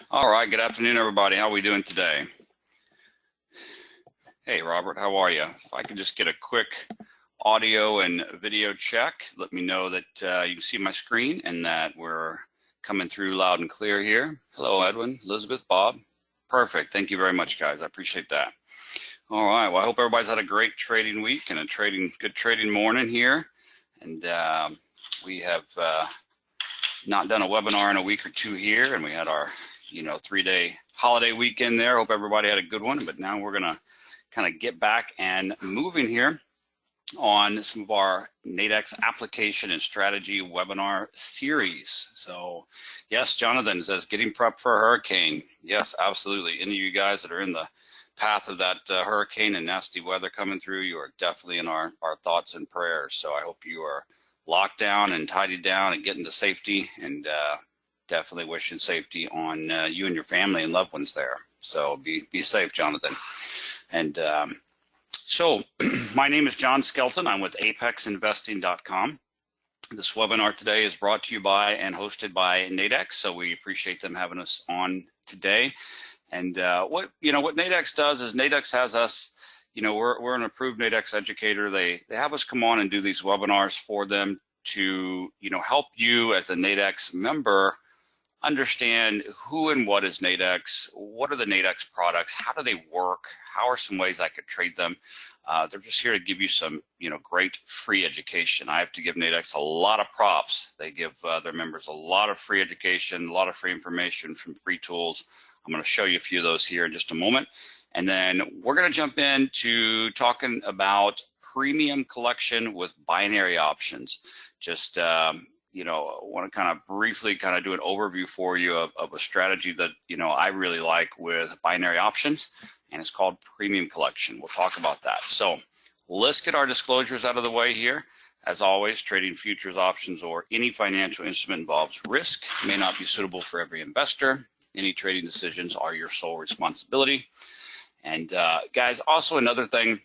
All right, good afternoon, everybody. How are we doing today? Hey, Robert, how are you? If I could just get a quick audio and video check, let me know that you can see my screen and that we're coming through loud and clear here. Hello, Edwin, Elizabeth, Bob. Perfect. Thank you very much, guys. I appreciate that. All right. Well, I hope everybody's had a great trading week and a good trading morning here. And we have not done a webinar in a week or two here, and we had our 3-day holiday weekend there. Hope everybody had a good one, but now we're gonna kind of get back and moving here on some of our Nadex application and strategy webinar series. So yes, Jonathan says getting prepped for a hurricane. Yes, absolutely. Any of you guys that are in the path of that hurricane and nasty weather coming through, you are definitely in our thoughts and prayers. So I hope you are locked down and tidied down and getting to safety, and definitely wishing safety on you and your family and loved ones there. So be safe, Jonathan. And so my name is John Skelton. I'm with apexinvesting.com. This webinar today is brought to you by and hosted by Nadex, so we appreciate them having us on today. And what Nadex does is Nadex has us, we're an approved Nadex educator. They have us come on and do these webinars for them to, help you as a Nadex member understand who and what is Nadex, what are the Nadex products, how do they work, how are some ways I could trade them. They're just here to give you some, great free education. I have to give Nadex a lot of props. They give their members a lot of free education, a lot of free information from free tools. I'm going to show you a few of those here in just a moment. And then we're going to jump into talking about premium collection with binary options. Just, I want to kind of briefly do an overview for you of a strategy that, I really like with binary options, and it's called premium collection. We'll talk about that. So let's get our disclosures out of the way here. As always, trading futures, options, or any financial instrument involves risk, may not be suitable for every investor. Any trading decisions are your sole responsibility. And guys, also another thing,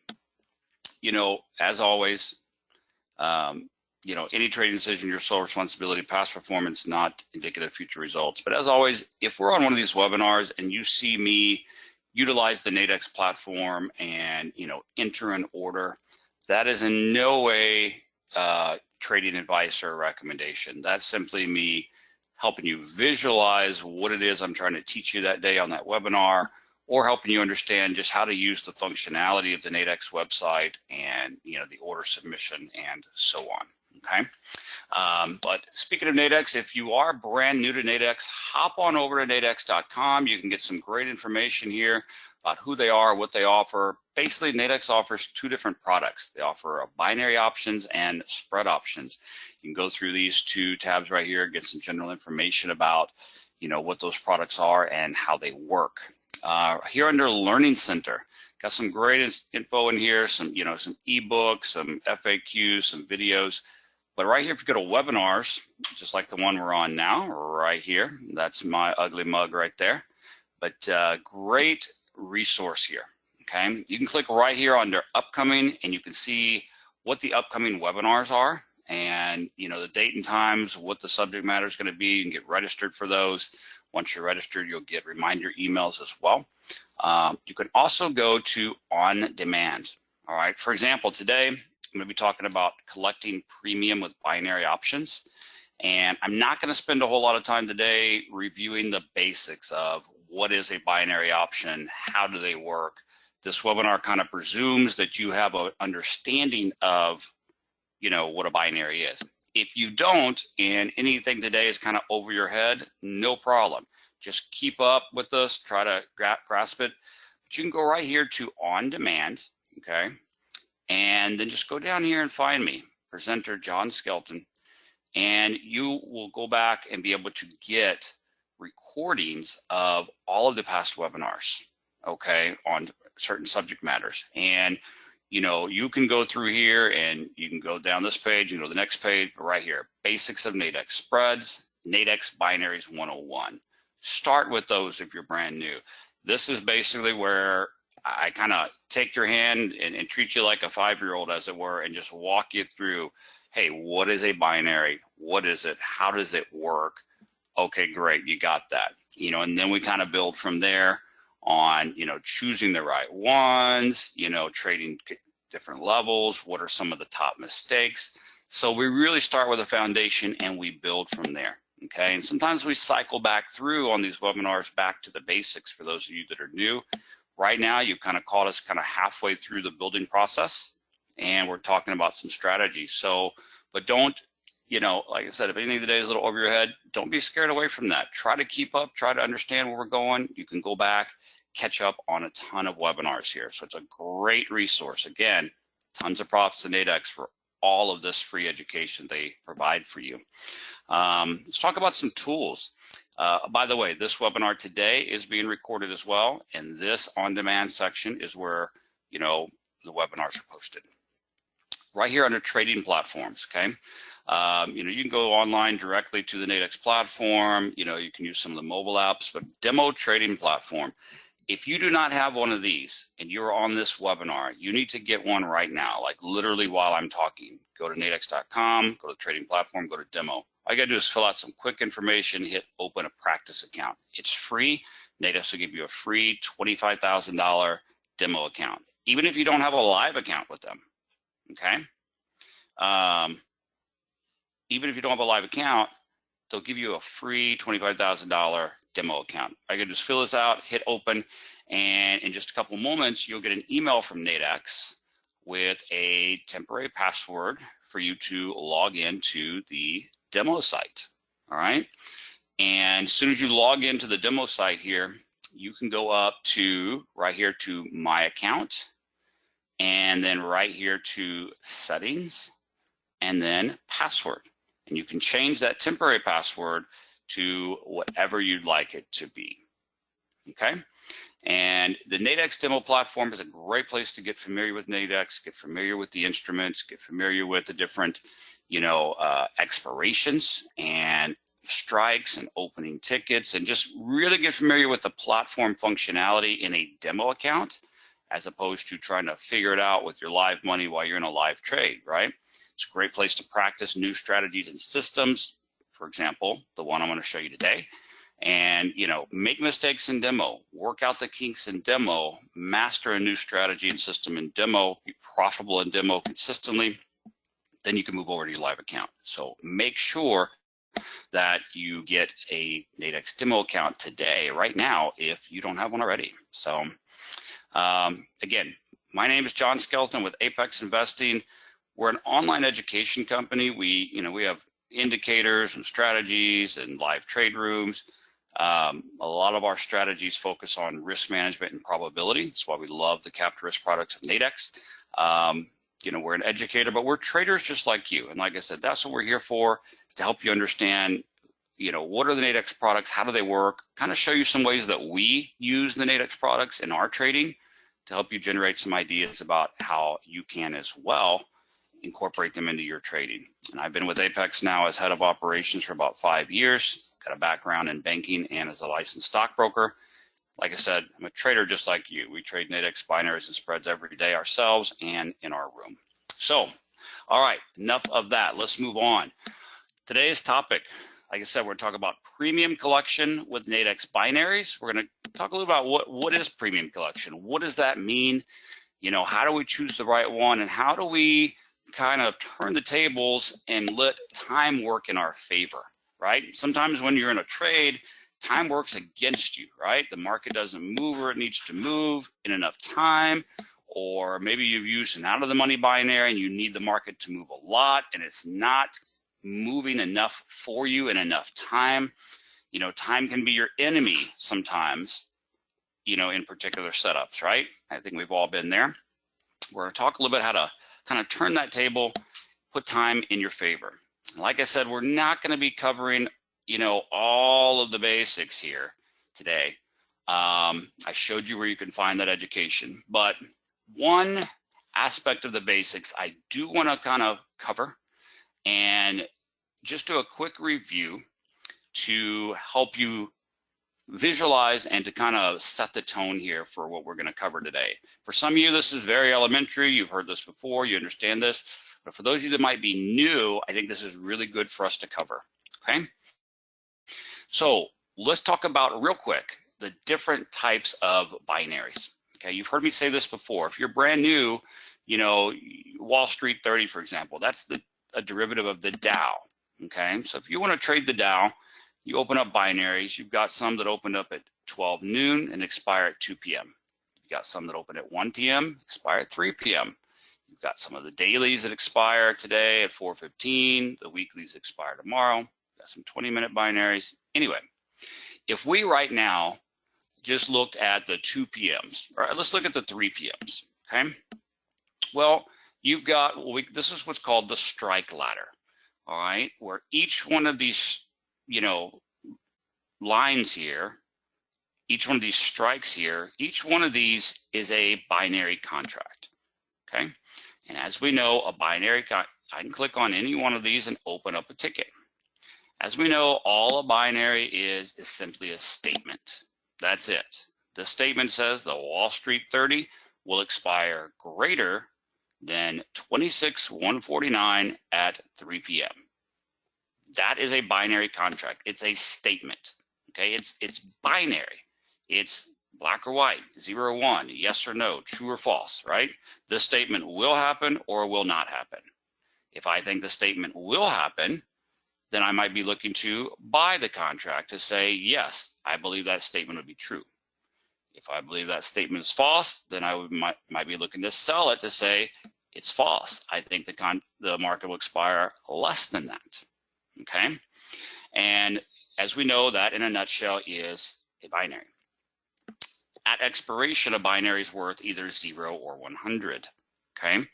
as always, any trading decision, your sole responsibility, past performance, not indicative of future results. But as always, if we're on one of these webinars and you see me utilize the Nadex platform and, enter an order, that is in no way trading advice or recommendation. That's simply me helping you visualize what it is I'm trying to teach you that day on that webinar, or helping you understand just how to use the functionality of the Nadex website and the order submission and so on. Okay. But speaking of Nadex, if you are brand new to Nadex, hop on over to nadex.com. You can get some great information here about who they are, what they offer. Basically, Nadex offers two different products. They offer binary options and spread options. You can go through these two tabs right here, get some general information about, what those products are and how they work. Here under Learning Center, got some great info in here, some ebooks, some FAQs, some videos. But right here, if you go to webinars, just like the one we're on now, right here, that's my ugly mug right there. But great resource here, okay? You can click right here under upcoming, and you can see what the upcoming webinars are, and the date and times, what the subject matter is going to be. You can get registered for those. Once you're registered, you'll get reminder emails as well. You can also go to on demand. All right, for example, today I'm going to be talking about collecting premium with binary options. And I'm not going to spend a whole lot of time today reviewing the basics of what is a binary option, how do they work. This webinar kind of presumes that you have an understanding of, what a binary is. If you don't, and anything today is kind of over your head, no problem. Just keep up with us, try to grasp it. But you can go right here to on demand, okay? And then just go down here and find me, presenter John Skelton, and you will go back and be able to get recordings of all of the past webinars, okay, on certain subject matters. And you can go through here and you can go down this page, the next page right here, basics of Nadex spreads, Nadex binaries 101. Start with those if you're brand new. This is basically where I kind of take your hand and treat you like a 5-year-old, as it were, and just walk you through, hey, what is a binary? What is it? How does it work? Okay, great, you got that. And then we kind of build from there on, choosing the right ones, trading different levels, what are some of the top mistakes. So we really start with a foundation and we build from there, okay? And sometimes we cycle back through on these webinars back to the basics for those of you that are new. Right now, you've kind of caught us kind of halfway through the building process, and we're talking about some strategies. So, but don't, like I said, if any of the day is a little over your head, don't be scared away from that. Try to keep up, try to understand where we're going. You can go back, catch up on a ton of webinars here. So it's a great resource. Again, tons of props to Nadex for all of this free education they provide for you. Let's talk about some tools. By the way, this webinar today is being recorded as well, and this on-demand section is where, the webinars are posted. Right here under trading platforms, okay? You can go online directly to the Nadex platform. You can use some of the mobile apps, but demo trading platform. If you do not have one of these and you're on this webinar, you need to get one right now, like literally while I'm talking. Go to nadex.com, go to trading platform, go to demo. All you gotta do is fill out some quick information, hit open a practice account. It's free. Nadex will give you a free $25,000 demo account, even if you don't have a live account with them, okay? Even if you don't have a live account, they'll give you a free $25,000 demo account. I can just fill this out, hit open, and in just a couple moments, you'll get an email from Nadex with a temporary password for you to log into the demo site, all right? And as soon as you log into the demo site here, you can go up to right here to My Account, and then right here to Settings, and then Password. And you can change that temporary password to whatever you'd like it to be, okay? And the Nadex demo platform is a great place to get familiar with Nadex, get familiar with the instruments, get familiar with the different, expirations and strikes and opening tickets, and just really get familiar with the platform functionality in a demo account, as opposed to trying to figure it out with your live money while you're in a live trade, right? It's a great place to practice new strategies and systems, for example, the one I'm going to show you today. And, make mistakes in demo, work out the kinks in demo, master a new strategy and system in demo, be profitable in demo consistently, then you can move over to your live account. So make sure that you get a Nadex demo account today, right now, if you don't have one already. So again, my name is John Skelton with Apex Investing. We're an online education company. We have indicators and strategies and live trade rooms. A lot of our strategies focus on risk management and probability. That's why we love the capture risk products of Nadex. We're an educator, but we're traders just like you. And like I said, that's what we're here for, is to help you understand, what are the Nadex products, how do they work, kind of show you some ways that we use the Nadex products in our trading to help you generate some ideas about how you can as well incorporate them into your trading. And I've been with Apex now as head of operations for about 5 years, got a background in banking and as a licensed stockbroker. Like I said, I'm a trader just like you. We trade Nadex binaries and spreads every day ourselves and in our room. So, all right, enough of that. Let's move on. Today's topic, like I said, we're going to talk about premium collection with Nadex binaries. We're going to talk a little about what is premium collection? What does that mean? How do we choose the right one? And how do we kind of turn the tables and let time work in our favor, right? Sometimes when you're in a trade, time works against you, right? The market doesn't move where it needs to move in enough time, or maybe you've used an out of the money binary and you need the market to move a lot and it's not moving enough for you in enough time. Time can be your enemy sometimes, in particular setups, right? I think we've all been there. We're going to talk a little bit how to kind of turn that table, put time in your favor. Like I said, we're not going to be covering, all of the basics here today. I showed you where you can find that education, but one aspect of the basics I do want to kind of cover and just do a quick review to help you visualize and to kind of set the tone here for what we're going to cover today. For some of you, this is very elementary. You've heard this before. You understand this. But for those of you that might be new, I think this is really good for us to cover, okay? So let's talk about real quick the different types of binaries. Okay, you've heard me say this before. If you're brand new, you know, Wall Street 30, for example, that's a derivative of the Dow. Okay, so if you want to trade the Dow, you open up binaries. You've got some that open up at 12 noon and expire at 2 p.m. You've got some that open at 1 p.m., expire at 3 p.m. You've got some of the dailies that expire today at 4:15. The weeklies expire tomorrow. You've got some 20-minute binaries. Anyway, if we right now just looked at the 2 p.m.s, all right, let's look at the 3 p.m.s, okay? Well, you've got, this is what's called the strike ladder, all right, where each one of these, you know, lines here, each one of these strikes here, each one of these is a binary contract, okay? And as we know, a binary, I can click on any one of these and open up a ticket. As we know, all a binary is simply a statement. That's it. The statement says the Wall Street 30 will expire greater than 26/149 at 3 p.m. That is a binary contract. It's a statement. Okay, it's binary. It's black or white, 0 or 1, yes or no, true or false, right? The statement will happen or will not happen. If I think the statement will happen, then I might be looking to buy the contract to say, yes, I believe that statement would be true. If I believe that statement is false, then I might be looking to sell it to say it's false. I think the market will expire less than that, okay? And as we know, that in a nutshell is a binary. At expiration, a binary is worth either 0 or 100, okay?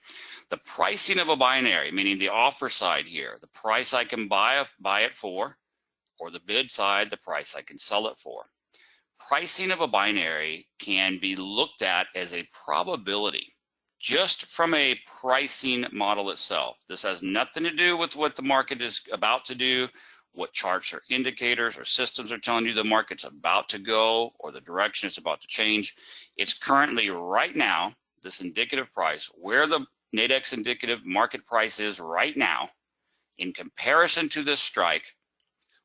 The pricing of a binary, meaning the offer side here, the price I can buy it for, or the bid side, the price I can sell it for. Pricing of a binary can be looked at as a probability, just from a pricing model itself. This has nothing to do with what the market is about to do, what charts or indicators or systems are telling you the market's about to go or the direction it's about to change. It's currently right now, this indicative price, where the Nadex indicative market price is right now in comparison to this strike.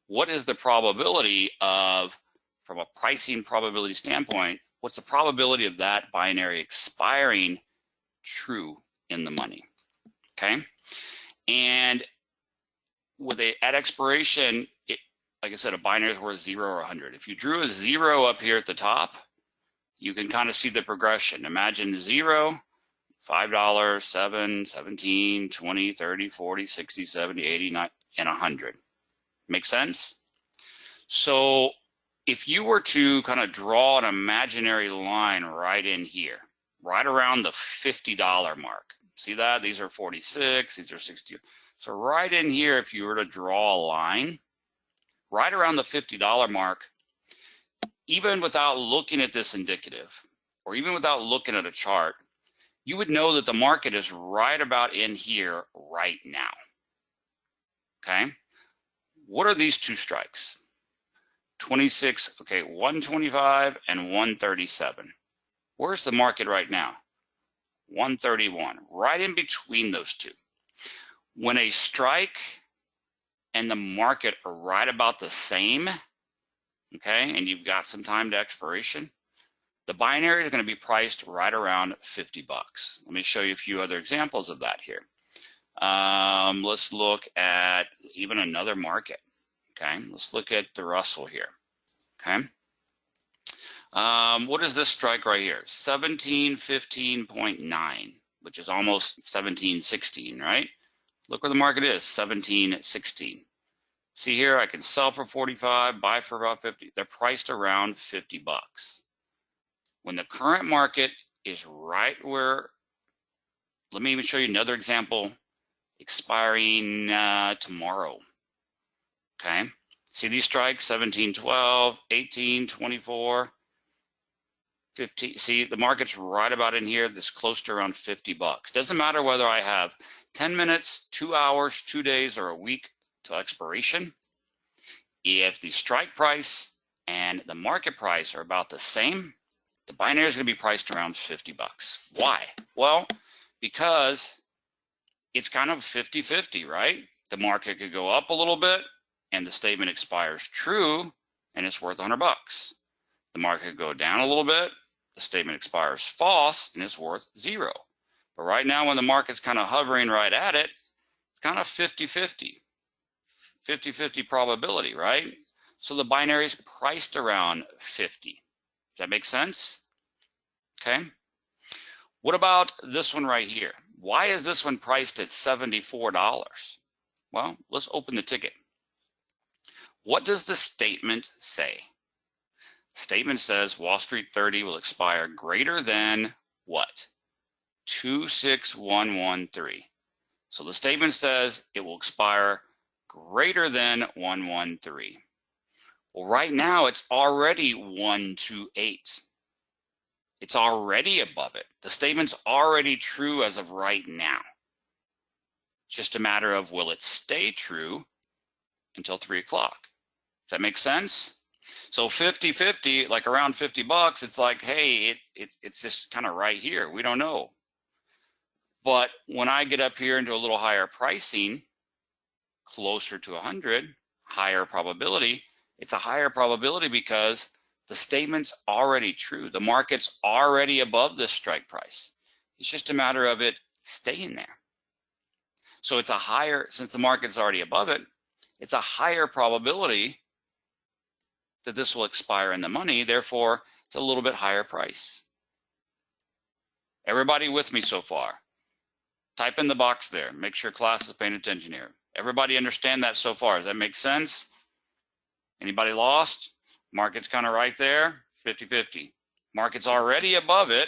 What is the probability of, from a pricing probability standpoint, what's the probability of that binary expiring true in the money, okay? And with at expiration, like I said, a binary is worth 0 or 100. If you drew a 0 up here at the top, you can kind of see the progression. Imagine 0, $5, $7, $17, $20, $30, $40, $60, $70, $80, $90, and 100. Make sense? So if you were to kind of draw an imaginary line right in here, right around the $50 mark, see that? These are 46, these are 60. So right in here, if you were to draw a line, right around the $50 mark, even without looking at this indicative, or even without looking at a chart, you would know that the market is right about in here right now, okay? What are these two strikes? 26, okay, 125 and 137. Where's the market right now? 131, right in between those two. When a strike and the market are right about the same, okay, and you've got some time to expiration, the binary is going to be priced right around 50 bucks. Let me show you a few other examples of that here. Let's look at even another market, okay? Let's look at the Russell here, okay? What is this strike right here? 1715.9, which is almost 1716, right? Look where the market is, 1716. See here, I can sell for 45, buy for about 50. They're priced around 50 bucks. When the current market is right where, let me even show you another example, expiring tomorrow, okay? See these strikes, 1712, 18, 24, 50. See, the market's right about in here, this close to around 50 bucks. Doesn't matter whether I have 10 minutes, 2 hours, 2 days, or a week to expiration. If the strike price and the market price are about the same, the binary is going to be priced around 50 bucks. Why? Well, because it's kind of 50-50, right? The market could go up a little bit and the statement expires true, and it's worth 100 bucks. The market could go down a little bit, the statement expires false, and it's worth 0. But right now when the market's kind of hovering right at it, it's kind of 50-50. 50-50 probability, right? So the binary is priced around 50. Does that make sense? Okay. What about this one right here? Why is this one priced at $74? Well, let's open the ticket. What does the statement say? The statement says Wall Street 30 will expire greater than what? 26113. So the statement says it will expire greater than 113. Well, right now it's already 128. It's already above it. The statement's already true as of right now. It's just a matter of will it stay true until 3 o'clock. Does that make sense? So 50-50, like around 50 bucks, it's like, hey, it's just kind of right here. We don't know. But when I get up here into a little higher pricing, closer to 100, higher probability, it's a higher probability because the statement's already true. The market's already above this strike price. It's just a matter of it staying there. So it's a higher, since the market's already above it, it's a higher probability that this will expire in the money. Therefore, it's a little bit higher price. Everybody with me so far? Type in the box there. Make sure class is paying attention here. Everybody understand that so far? Does that make sense? Anybody lost? Market's kind of right there, 50-50. Market's already above it.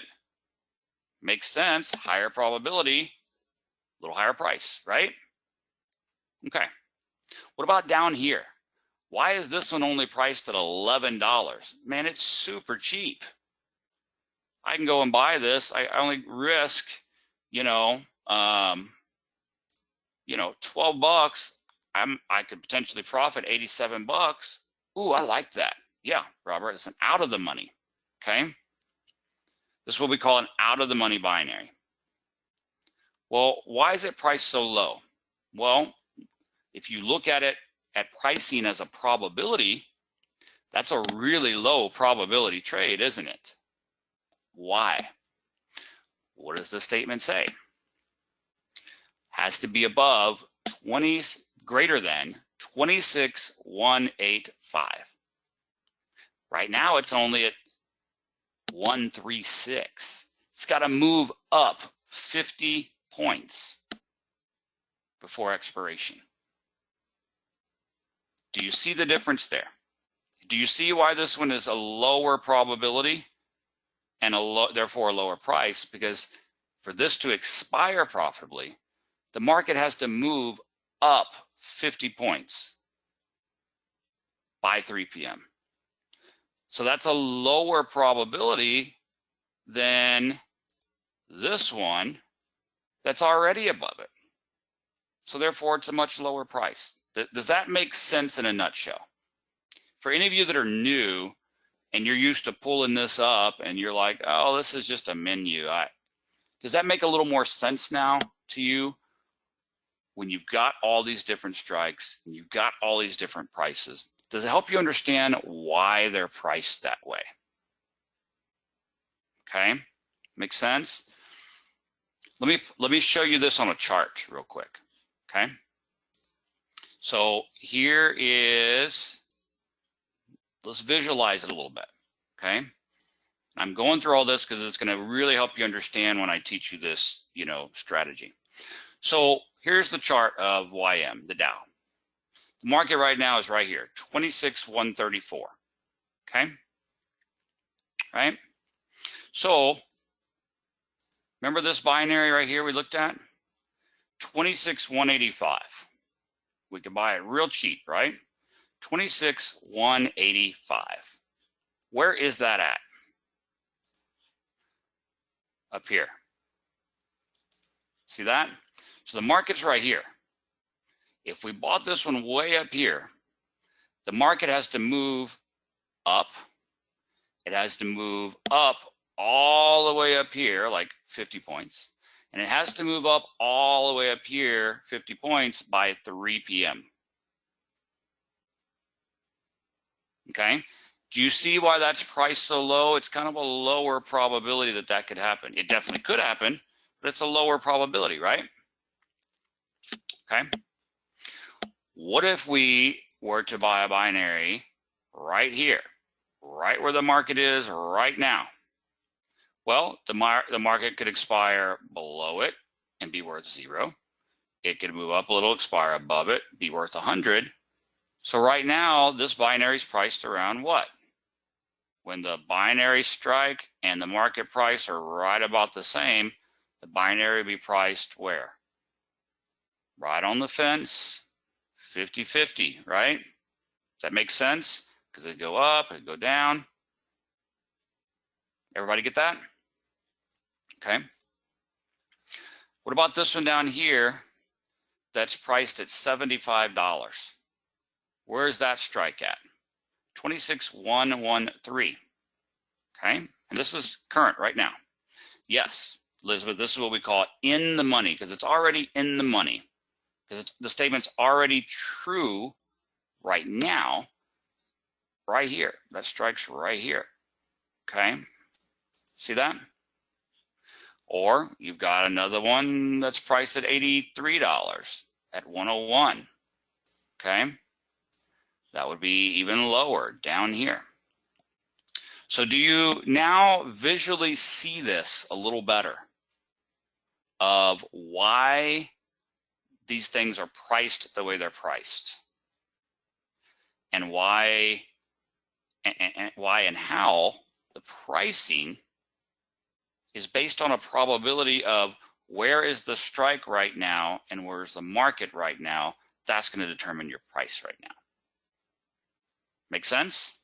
Makes sense. Higher probability, a little higher price, right? Okay. What about down here? Why is this one only priced at $11? Man, it's super cheap. I can go and buy this. I only risk, 12 bucks. I could potentially profit 87 bucks. Ooh, I like that. Yeah, Robert, it's an out of the money. Okay. This is what we call an out of the money binary. Well, why is it priced so low? Well, if you look at it at pricing as a probability, that's a really low probability trade, isn't it? Why? What does the statement say? Has to be above greater than 26,185. Right now it's only at 136. It's got to move up 50 points before expiration. Do you see the difference there? Do you see why this one is a lower probability and therefore a lower price? Because for this to expire profitably, the market has to move up 50 points by 3 p.m. So that's a lower probability than this one that's already above it. So therefore, it's a much lower price. Does that make sense in a nutshell? For any of you that are new and you're used to pulling this up and you're like, oh, this is just a menu. Does that make a little more sense now to you? When you've got all these different strikes and you've got all these different prices, does it help you understand why they're priced that way? Okay, makes sense? Let me show you this on a chart real quick. Okay, so here is, let's visualize it a little bit. Okay, I'm going through all this because it's going to really help you understand when I teach you this, strategy. So here's the chart of YM, the Dow. The market right now is right here, 26,134. Okay, right? So remember this binary right here we looked at? 26,185. We could buy it real cheap, right? 26,185. Where is that at? Up here. See that? So the market's right here. If we bought this one way up here, the market has to move up. It has to move up all the way up here, like 50 points. And it has to move up all the way up here, 50 points, by 3 p.m. Okay. Do you see why that's priced so low? It's kind of a lower probability that that could happen. It definitely could happen, but it's a lower probability, right? Okay. What if we were to buy a binary right here, right where the market is right now? Well, the market could expire below it and be worth 0. It could move up a little, expire above it, be worth 100. So right now, this binary is priced around what? When the binary strike and the market price are right about the same, the binary will be priced where? Right on the fence, 50-50, right? Does that make sense? Because it go up, it go down. Everybody get that? Okay. What about this one down here that's priced at $75? Where's that strike at? 26,113. Okay, and this is current right now. Yes, Elizabeth, this is what we call in the money, because it's already in the money, because the statement's already true right now, right here. That strikes right here. Okay, see that? Or you've got another one that's priced at $83 at 101. Okay, that would be even lower down here. So do you now visually see this a little better of why these things are priced the way they're priced, and why and how the pricing is based on a probability of where is the strike right now and where's the market right now? That's going to determine your price right now. Make sense?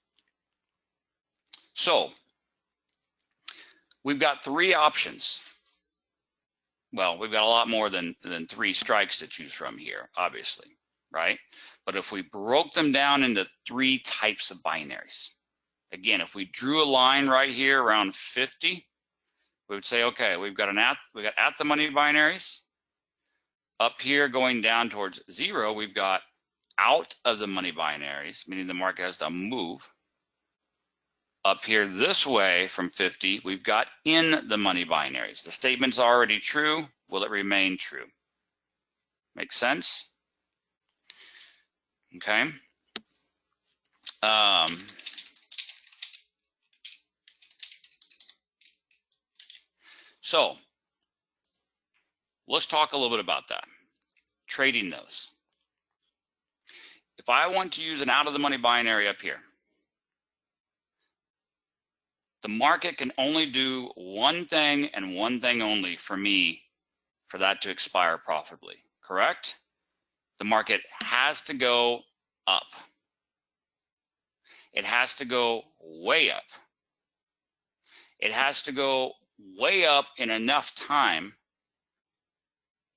So we've got 3 options. Well, we've got a lot more than 3 strikes to choose from here, obviously, right? But if we broke them down into 3 types of binaries, again, if we drew a line right here around 50, we would say, okay, we got at the money binaries. Up here going down towards 0, we've got out of the money binaries, meaning the market has to move. Up here this way from 50, we've got in the money binaries. The statement's already true. Will it remain true? Make sense? Okay. So let's talk a little bit about that. Trading those. If I want to use an out of the money binary up here, the market can only do one thing and one thing only for me for that to expire profitably, correct? The market has to go up. It has to go way up. It has to go way up in enough time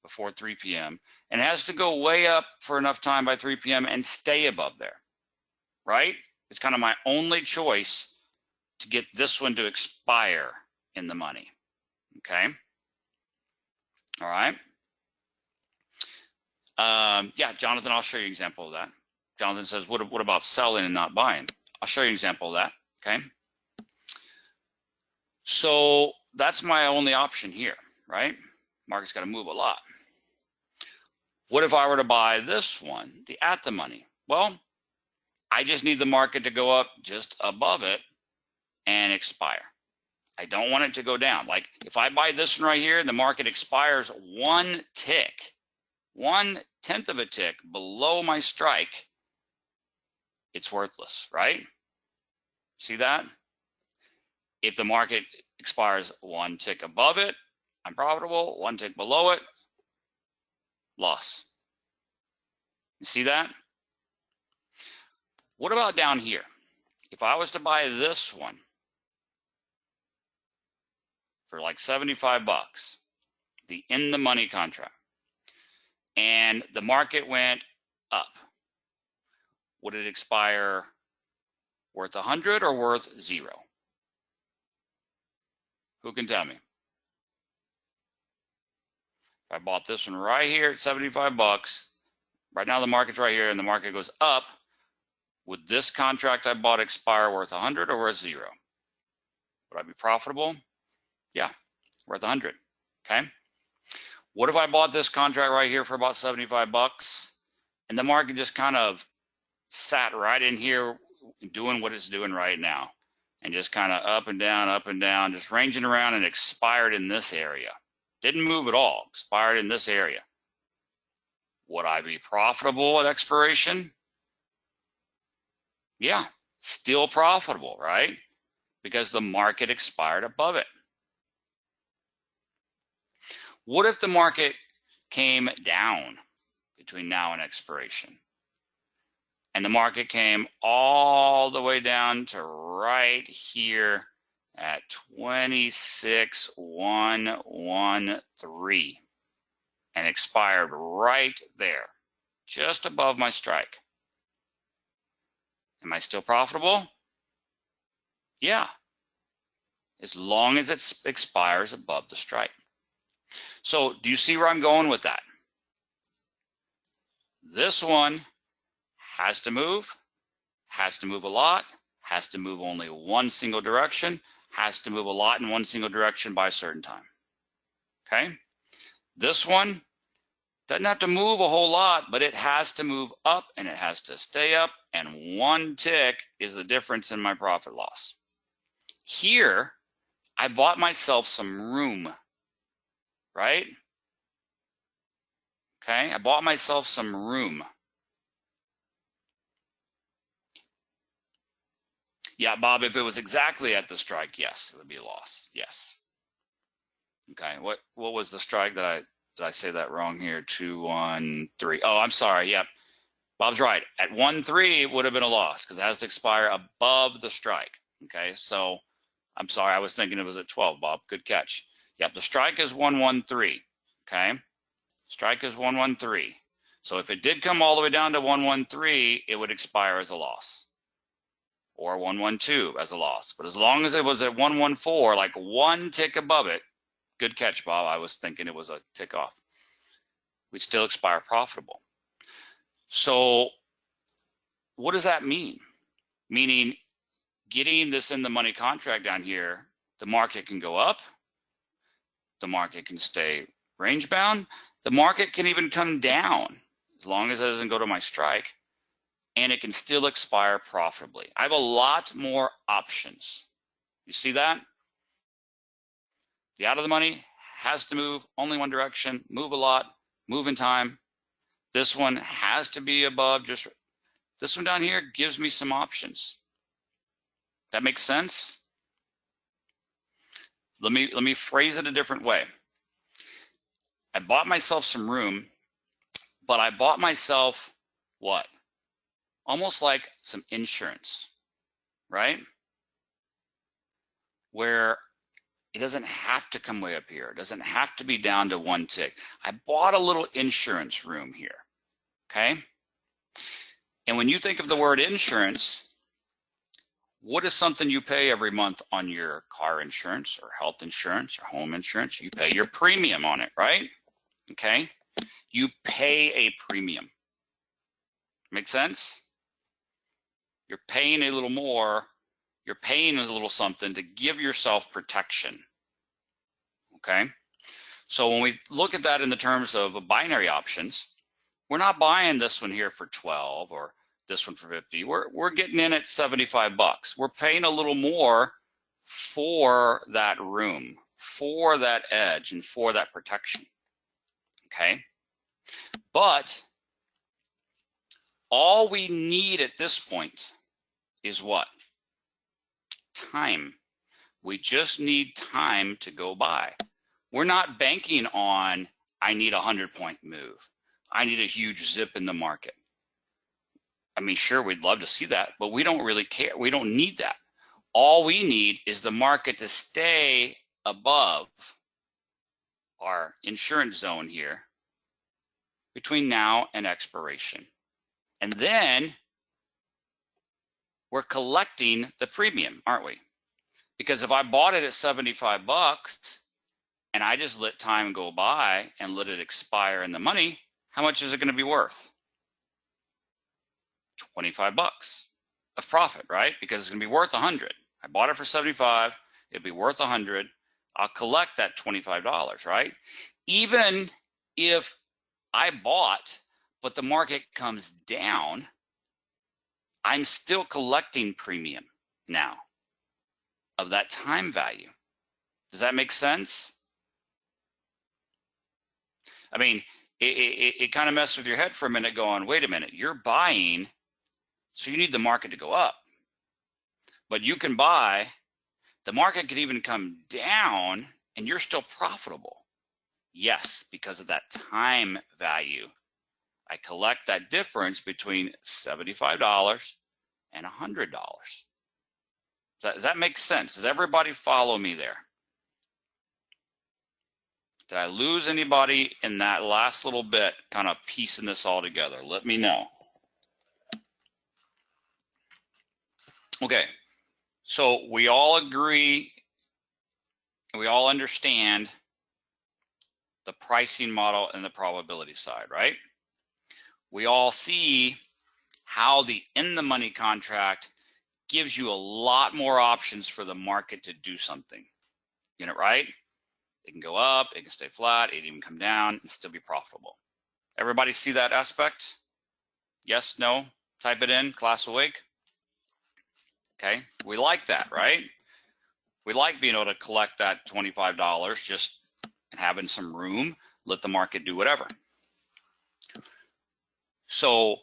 before 3 p.m. and it has to go way up for enough time by 3 p.m. and stay above there, right? It's kind of my only choice to get this one to expire in the money, okay? All right. Yeah, Jonathan, I'll show you an example of that. Jonathan says, what about selling and not buying? I'll show you an example of that, okay? So that's my only option here, right? Market's got to move a lot. What if I were to buy this one, the at the money? Well, I just need the market to go up just above it and expire. I don't want it to go down. Like if I buy this one right here, the market expires 1 tick, 1/10 of a tick below my strike, it's worthless, right? See that? If the market expires 1 tick above it, I'm profitable. 1 tick below it, loss. You see that? What about down here? If I was to buy this one for like 75 bucks, the in the money contract, and the market went up, would it expire worth 100 or worth 0? Who can tell me? If I bought this one right here at 75 bucks, right now the market's right here and the market goes up, Would this contract I bought expire worth 100 or worth 0? Would I be profitable? Yeah, worth 100. Okay. What if I bought this contract right here for about 75 bucks and the market just kind of sat right in here doing what it's doing right now and just kind of up and down, just ranging around and expired in this area? Didn't move at all, expired in this area. Would I be profitable at expiration? Yeah, still profitable, right? Because the market expired above it. What if the market came down between now and expiration? And the market came all the way down to right here at 26,113 and expired right there, just above my strike. Am I still profitable? Yeah, as long as it expires above the strike. So do you see where I'm going with that? This one has to move a lot, has to move only one single direction, has to move a lot in one single direction by a certain time. Okay? This one doesn't have to move a whole lot, but it has to move up and it has to stay up, and one tick is the difference in my profit loss. Here, I bought myself some room, right? Okay, I bought myself some room. Yeah, Bob, if it was exactly at the strike, yes, it would be a loss. Yes. Okay, what was the strike? Did I say that wrong here? 213. Oh, I'm sorry. Yep. Bob's right. At 13, it would have been a loss because it has to expire above the strike. Okay, so I'm sorry. I was thinking it was at 12, Bob. Good catch. Yep, the strike is 113. Okay, strike is 113. So if it did come all the way down to 113, it would expire as a loss, or 112 as a loss. But as long as it was at 114, like one tick above it, good catch, Bob. I was thinking it was a tick off. We'd still expire profitable. So what does that mean? Meaning getting this in the money contract down here, the market can go up, the market can stay range bound, the market can even come down as long as it doesn't go to my strike, and it can still expire profitably. I have a lot more options. You see that? The out of the money has to move only one direction, move a lot, move in time. This one has to be above, just this one down here gives me some options. That makes sense? Let me phrase it a different way. I bought myself some room, but I bought myself what? Almost like some insurance, right? Where it doesn't have to come way up here. It doesn't have to be down to one tick. I bought a little insurance room here, okay? And when you think of the word insurance, what is something you pay every month on your car insurance or health insurance or home insurance? You pay your premium on it, right? Okay? You pay a premium. Make sense? You're paying a little more. You're paying a little something to give yourself protection. Okay? So when we look at that in the terms of binary options, we're not buying this one here for 12 or this one for 50. We're getting in at 75 bucks. We're paying a little more for that room, for that edge, and for that protection. Okay? But all we need at this point is what? Time. We just need time to go by. We're not banking on, I need a 100-point move. I need a huge zip in the market. I mean, sure, we'd love to see that, but we don't really care. We don't need that. All we need is the market to stay above our insurance zone here between now and expiration. And then we're collecting the premium, aren't we? Because if I bought it at 75 bucks and I just let time go by and let it expire in the money, how much is it going to be worth? 25 bucks. of profit, right? Because it's going to be worth 100. I bought it for 75. It'll be worth 100. I'll collect that $25, right? Even if I bought, but the market comes down, I'm still collecting premium now of that time value. Does that make sense? I mean, it kind of messes with your head for a minute going, wait a minute, you're buying, so you need the market to go up. But you can buy, the market could even come down and you're still profitable. Yes, because of that time value. I collect that difference between $75 and $100. Does that make sense? Does everybody follow me there? Did I lose anybody in that last little bit, kind of piecing this all together? Let me know. Okay, so we all agree, we all understand the pricing model and the probability side, right? We all see how the in-the-money contract gives you a lot more options for the market to do something. Get it right? It can go up, it can stay flat, it can even come down and still be profitable. Everybody see that aspect? Yes, no? Type it in, class awake. Okay, we like that, right? We like being able to collect that $25 just and having some room, let the market do whatever. So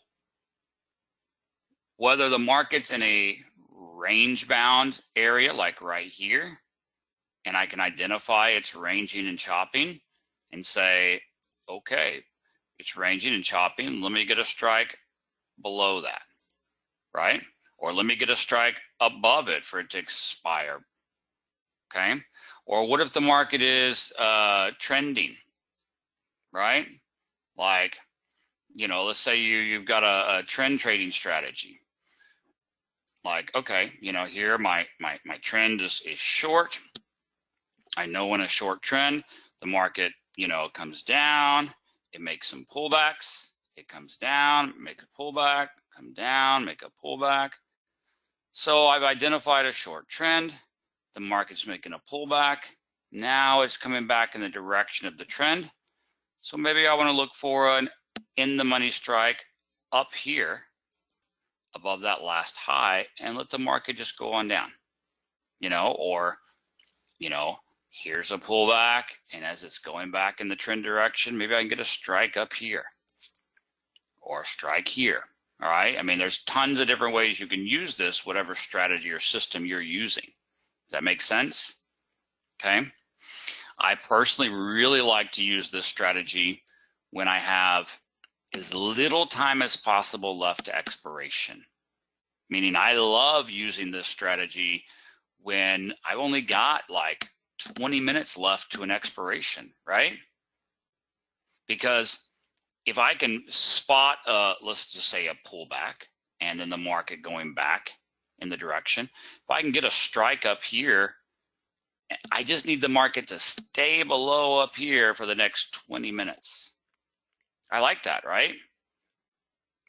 whether the market's in a range bound area like right here, and I can identify it's ranging and chopping and say, okay, it's ranging and chopping, let me get a strike below that, right? Or let me get a strike above it for it to expire, okay? Or what if the market is trending, right? Like, you know, let's say you've got a trend trading strategy. Like, okay, you know, here my trend is short. I know when a short trend, the market, you know, comes down, it makes some pullbacks, it comes down, make a pullback, come down, make a pullback. So I've identified a short trend, the market's making a pullback, now it's coming back in the direction of the trend. So maybe I want to look for an in-the-money strike up here above that last high and let the market just go on down, you know, or, you know, here's a pullback, and as it's going back in the trend direction, maybe I can get a strike up here or a strike here. All right. I mean, there's tons of different ways you can use this, whatever strategy or system you're using. Does that make sense? Okay. I personally really like to use this strategy when I have as little time as possible left to expiration. Meaning I love using this strategy when I've only got like 20 minutes left to an expiration, right? Because if I can spot, let's just say a pullback and then the market going back in the direction, if I can get a strike up here, I just need the market to stay below up here for the next 20 minutes. I like that, right?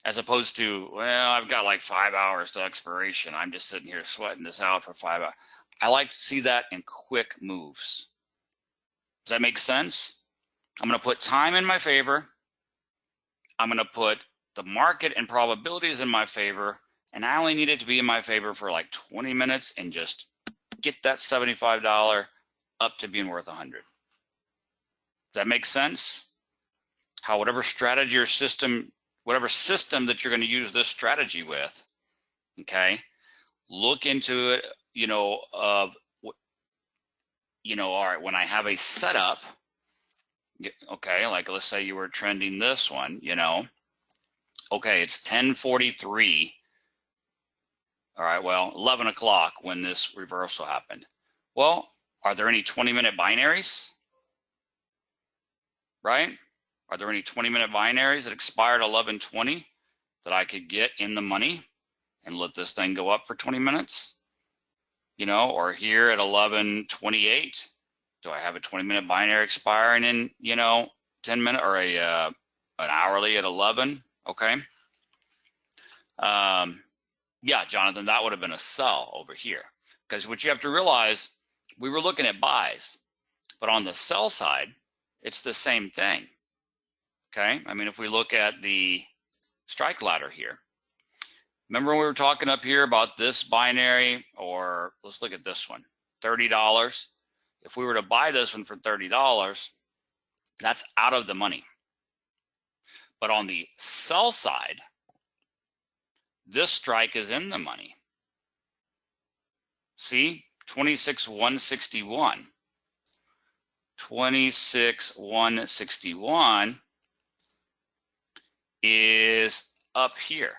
As opposed to, well, I've got like 5 hours to expiration. I'm just sitting here sweating this out for 5 hours. I like to see that in quick moves. Does that make sense? I'm going to put time in my favor. I'm going to put the market and probabilities in my favor, and I only need it to be in my favor for like 20 minutes and just get that $75 up to being worth 100. Does that make sense? How whatever strategy or system, whatever system that you're going to use this strategy with, okay, look into it, you know, of, you know, all right, when I have a setup, okay, like let's say you were trending this one, you know, okay, it's 10:43. All right, well, 11 o'clock when this reversal happened. Well, are there any 20-minute binaries? Right? Are there any 20-minute binaries that expired 11:20 that I could get in the money and let this thing go up for 20 minutes? You know, or here at 11:28, do I have a 20-minute binary expiring in, you know, 10 minutes or an hourly at 11? Okay. Yeah, Jonathan, that would have been a sell over here. Because what you have to realize, we were looking at buys, but on the sell side, it's the same thing. Okay, I mean, if we look at the strike ladder here, remember when we were talking up here about this binary, or let's look at this one, $30. If we were to buy this one for $30, that's out of the money. But on the sell side, this strike is in the money. See, 26,161. 26,161 is up here,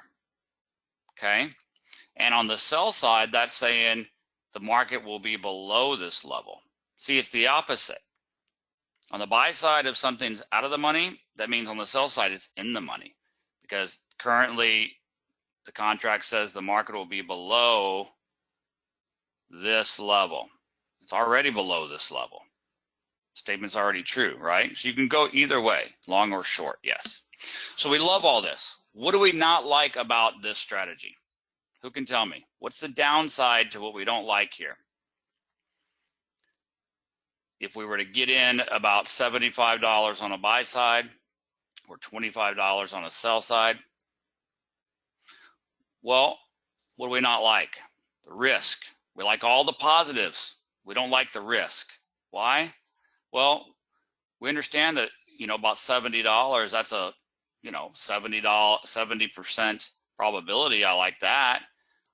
okay? And on the sell side, that's saying the market will be below this level. See, it's the opposite. On the buy side, if something's out of the money, that means on the sell side, it's in the money, because currently the contract says the market will be below this level. It's already below this level. Statement's already true, right? So you can go either way, long or short, yes. So we love all this. What do we not like about this strategy? Who can tell me? What's the downside to what we don't like here? If we were to get in about $75 on a buy side or $25 on a sell side, well, what do we not like? The risk. We like all the positives. We don't like the risk. Why? Well, we understand that, about $70, that's a, 70% probability. I like that.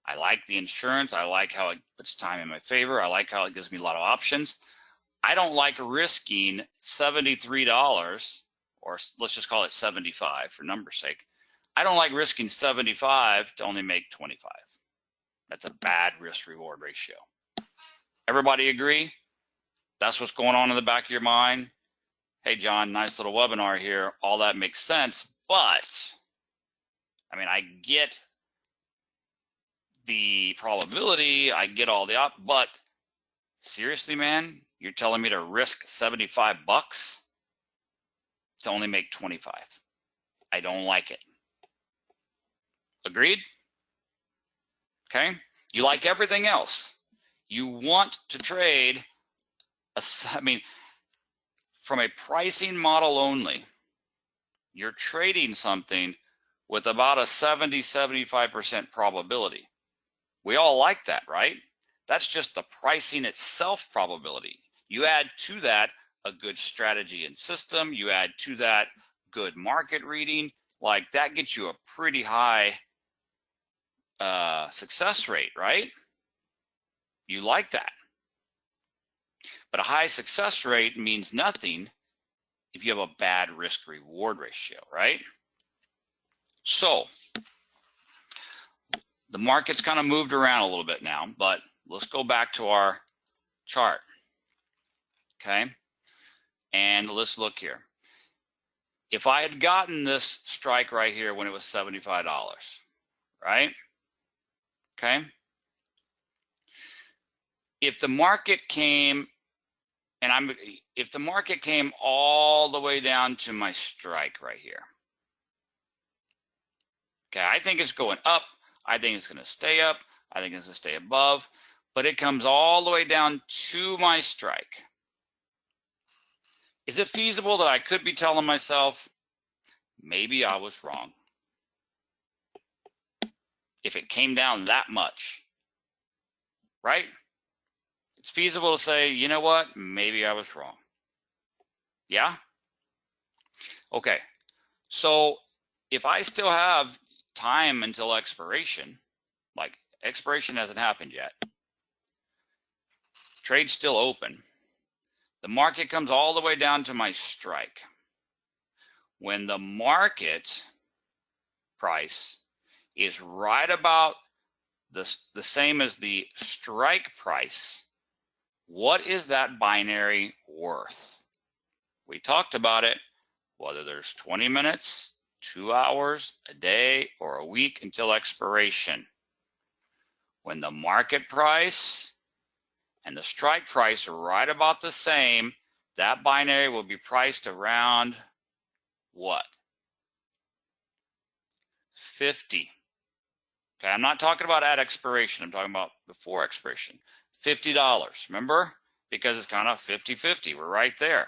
I like the insurance. I like how it puts time in my favor. I like how it gives me a lot of options. I don't like risking $73, or let's just call it 75 for number's sake. I don't like risking 75 to only make 25. That's a bad risk reward ratio. Everybody agree? That's what's going on in the back of your mind. Hey, John, nice little webinar here. All that makes sense, but I mean, I get the probability, I get all the but seriously, man, you're telling me to risk 75 bucks to only make 25. I don't like it. Agreed? Okay. You like everything else. You want to trade, from a pricing model only, you're trading something with about a 70-75% probability. We all like that, right? That's just the pricing itself probability. You add to that a good strategy and system, you add to that good market reading, like that gets you a pretty high success rate, right? You like that. But a high success rate means nothing if you have a bad risk reward ratio, right? So the market's kind of moved around a little bit now, but let's go back to our chart, okay? And let's look here. If I had gotten this strike right here when it was $75, right? Okay. If the market came, if the market came all the way down to my strike right here, okay, I think it's going up. I think it's going to stay up. I think it's going to stay above, but it comes all the way down to my strike. Is it feasible that I could be telling myself, maybe I was wrong? If it came down that much, right? It's feasible to say, you know what, maybe I was wrong. Yeah? Okay, so if I still have time until expiration, like expiration hasn't happened yet, trade's still open, the market comes all the way down to my strike. When the market price is right about the same as the strike price, what is that binary worth? We talked about it, whether there's 20 minutes, 2 hours, a day, or a week until expiration. When the market price and the strike price are right about the same, that binary will be priced around what? 50. Okay, I'm not talking about at expiration. I'm talking about before expiration. $50, remember? Because it's kind of 50-50. We're right there.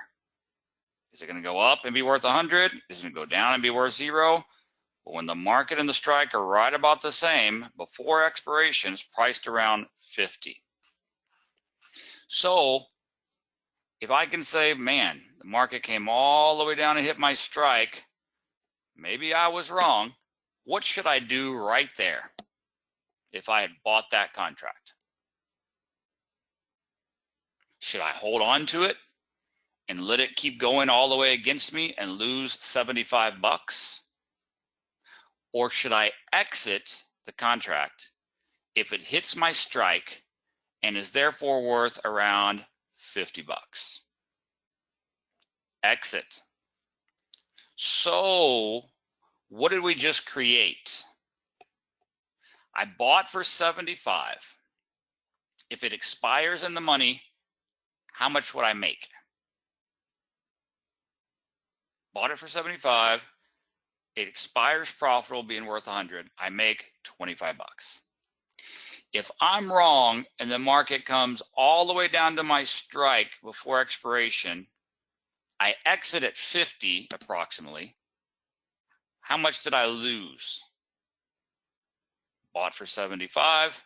Is it going to go up and be worth 100? Is it going to go down and be worth 0? But when the market and the strike are right about the same, before expiration, it's priced around 50. So if I can say, man, the market came all the way down and hit my strike, maybe I was wrong. What should I do right there if I had bought that contract? Should I hold on to it and let it keep going all the way against me and lose 75 bucks? Or should I exit the contract if it hits my strike and is therefore worth around 50 bucks? Exit. So what did we just create? I bought for 75. If it expires in the money, how much would I make? Bought it for 75. It expires profitable, being worth 100. I make 25 bucks. If I'm wrong and the market comes all the way down to my strike before expiration, I exit at 50 approximately. How much did I lose? Bought for 75,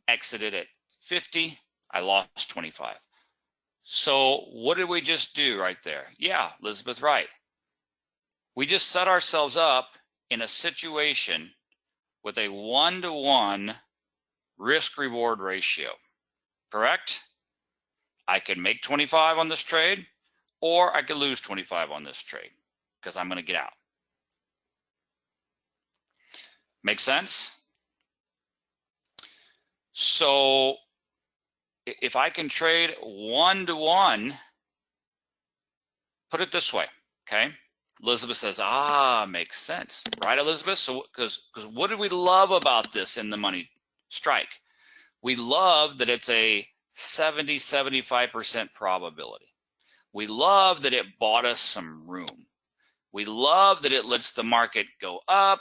exited at 50, I lost 25. So what did we just do right there? Yeah, Elizabeth, right. We just set ourselves up in a situation with a 1-to-1 risk-reward ratio, correct? I could make 25 on this trade, or I could lose 25 on this trade because I'm going to get out. Make sense? So if I can trade 1-to-1, put it this way, okay? Elizabeth says, makes sense, right, Elizabeth? So because what do we love about this in the money strike? We love that it's a 70-75% probability. We love that it bought us some room. We love that it lets the market go up,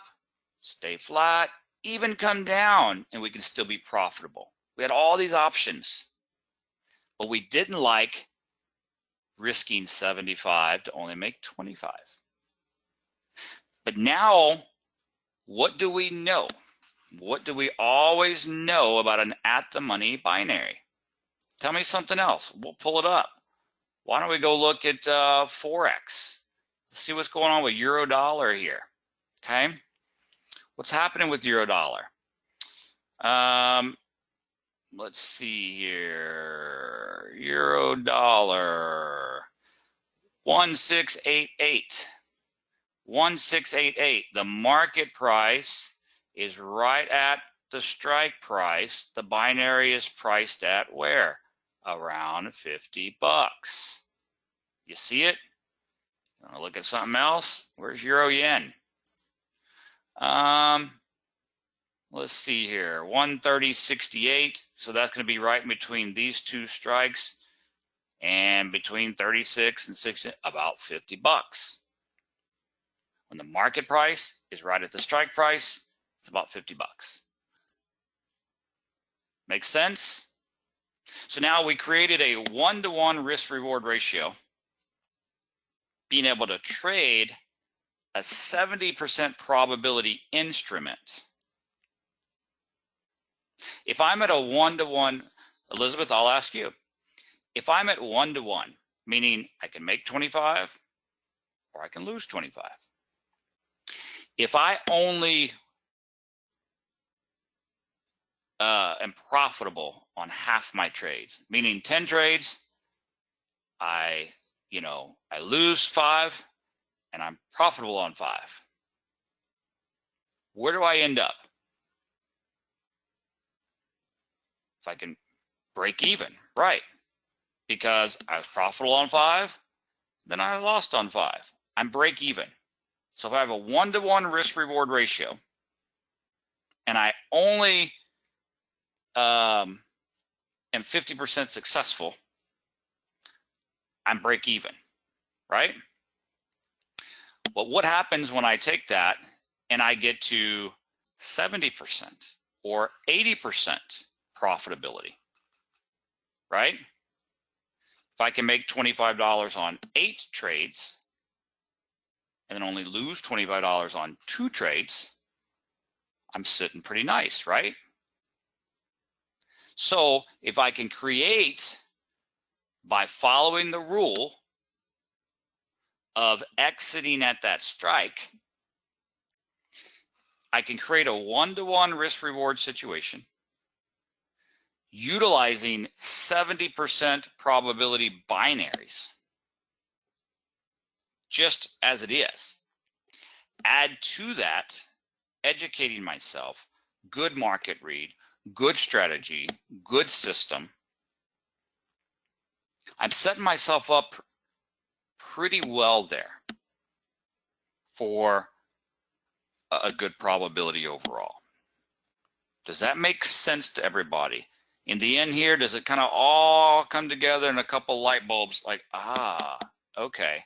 stay flat, even come down, and we can still be profitable. We had all these options, but we didn't like risking 75 to only make 25. But now, what do we know? What do we always know about an at-the-money binary? Tell me something else. We'll pull it up. Why don't we go look at forex? Let's see what's going on with euro dollar here. Okay, what's happening with euro dollar? Let's see here. Euro dollar 1688. 1688. The market price is right at the strike price. The binary is priced at where? Around 50 bucks. You see it? You want to look at something else? Where's euro yen? Let's see here. 130.68. So that's going to be right in between these two strikes, and between 36 and 60, about 50 bucks. When the market price is right at the strike price, it's about 50 bucks. Make sense? So now we created a 1-to-1 risk-reward ratio, being able to trade a 70% probability instrument. If I'm at a 1-to-1, Elizabeth, I'll ask you. If I'm at 1-to-1, meaning I can make 25 or I can lose 25. If I only am profitable on half my trades, meaning 10 trades, I lose 5 and I'm profitable on 5. Where do I end up? If I can break even, right? Because I was profitable on 5, then I lost on 5. I'm break even. So if I have a 1-to-1 risk-reward ratio and I only am 50% successful, I'm break even, right? But what happens when I take that and I get to 70% or 80% profitability, right? If I can make $25 on 8 trades and then only lose $25 on 2 trades, I'm sitting pretty nice, right? So if I can create, by following the rule of exiting at that strike, I can create a one-to-one risk-reward situation utilizing 70% probability binaries, just as it is. Add to that, educating myself, good market read, good strategy, good system. I'm setting myself up pretty well there for a good probability overall. Does that make sense to everybody? In the end here, does it kind of all come together in a couple light bulbs like, okay,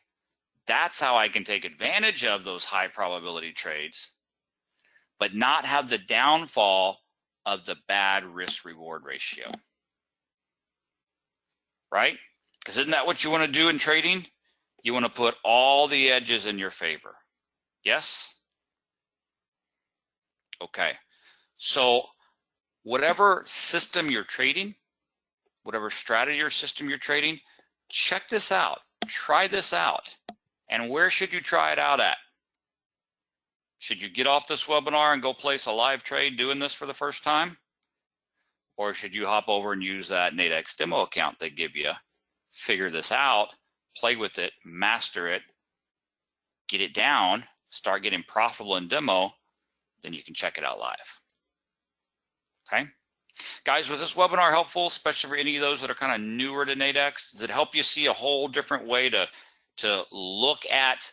that's how I can take advantage of those high probability trades, but not have the downfall of the bad risk reward ratio, right? Because isn't that what you want to do in trading? You want to put all the edges in your favor. Yes? Okay. So whatever system you're trading, whatever strategy or system you're trading, check this out. Try this out. And where should you try it out at? Should you get off this webinar and go place a live trade doing this for the first time? Or should you hop over and use that Nadex demo account they give you, figure this out, play with it, master it, get it down, start getting profitable in demo, then you can check it out live. Okay? Guys, was this webinar helpful, especially for any of those that are kind of newer to Nadex? Does it help you see a whole different way to look at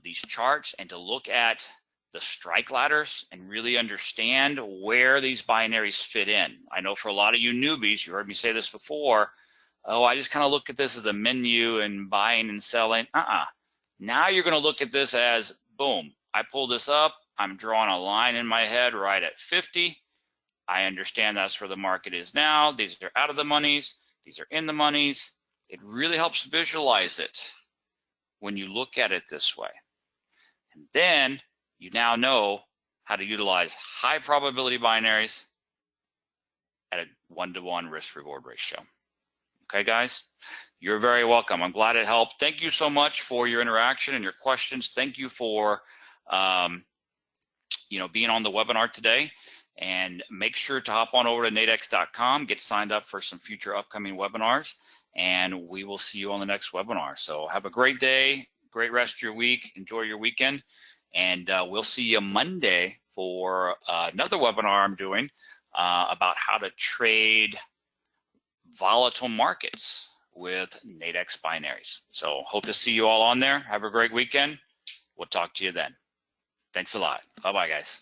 these charts and to look at the strike ladders and really understand where these binaries fit in? I know for a lot of you newbies, you heard me say this before, oh, I just kind of look at this as a menu and buying and selling. Now you're going to look at this as, boom, I pull this up, I'm drawing a line in my head right at 50. I understand that's where the market is now. These are out of the monies. These are in the monies. It really helps visualize it when you look at it this way. And then you now know how to utilize high probability binaries at a one-to-one risk reward ratio. Okay, guys? You're very welcome. I'm glad it helped. Thank you so much for your interaction and your questions. Thank you for being on the webinar today. And make sure to hop on over to nadex.com, get signed up for some future upcoming webinars, and we will see you on the next webinar. So have a great day, great rest of your week, enjoy your weekend, and we'll see you Monday for another webinar I'm doing about how to trade volatile markets with Nadex binaries. So hope to see you all on there. Have a great weekend. We'll talk to you then. Thanks a lot. Bye-bye, guys.